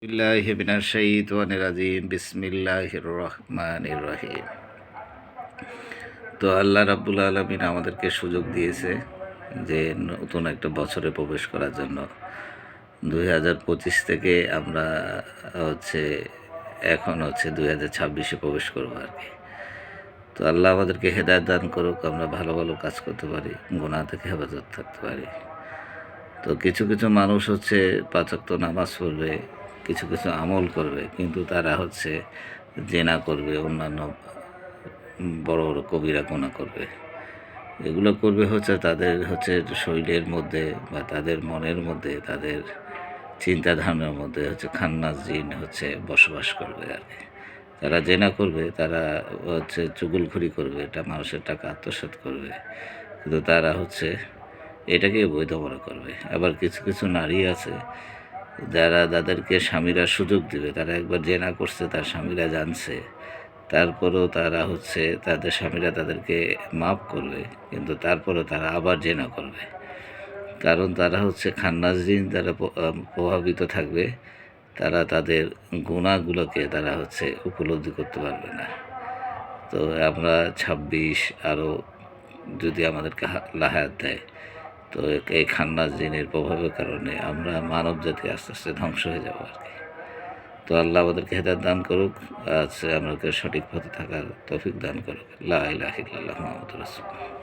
বিল্লাহি মিনাশ শাইতানির রাজিম বিসমিল্লাহির রহমানির রহিম। তো আল্লাহ রাব্বুল আলামিন আমাদেরকে সুযোগ দিয়েছে যে নতুন একটা বছরে প্রবেশ করার জন্য। 2025 থেকে আমরা হচ্ছে এখন 2026-এ প্রবেশ করবো আর কি। তো আল্লাহ আমাদেরকে হেদায়েত দান করুক, আমরা ভালো ভালো কাজ করতে পারি, গুনাহ থেকে হেফাজত থাকতে পারি। তো কিছু কিছু মানুষ পাঁচ ওয়াক্ত নামাজ পড়বে, কিছু কিছু আমল করবে, কিন্তু তারা জেনা করবে, অন্যান্য বড় বড় কবিরা গুনাহ করবে। এগুলো করবে তাদের শরীরের মধ্যে বা তাদের মনের মধ্যে, তাদের চিন্তা ধারণার মধ্যে খান্নাস জিন বসবাস করবে আর কি। তারা জেনা করবে, তারা চুগলখড়ি করবে, এটা মানুষের টাকা আত্মসাৎ করবে, কিন্তু তারা এটাকে বৈধ মনে করবে। আবার কিছু কিছু নারী আছে যাদেরকে স্বামীরা সুযোগ দিবে, তারা একবার জেনা করছে, তার স্বামীরা জানছে, তারপরেও তারা তাদের স্বামীরা তাদেরকে মাফ করবে, কিন্তু তারপরেও তারা আবার জেনা করবে। কারণ তারা খান্নাস জিন দ্বারা প্রভাবিত থাকবে, তারা তাদের গুণাগুলোকে তারা উপলব্ধি করতে পারবে না। তো আমরা 26 আরও যদি আমাদেরকে লাহায়াত দেয়, তো এই খান্নাস জিনের প্রভাবের কারণে আমরা মানব জাতি আস্তে আস্তে ধ্বংস হয়ে যাবো আর কি। তো আল্লাহ আমাদেরকে হেদায়েত দান করুক, আমাদেরকে সঠিক পথে থাকার তৌফিক দান করুক। লা ইলাহা ইল্লাল্লাহ মুহাম্মাদুর রাসূলুল্লাহ।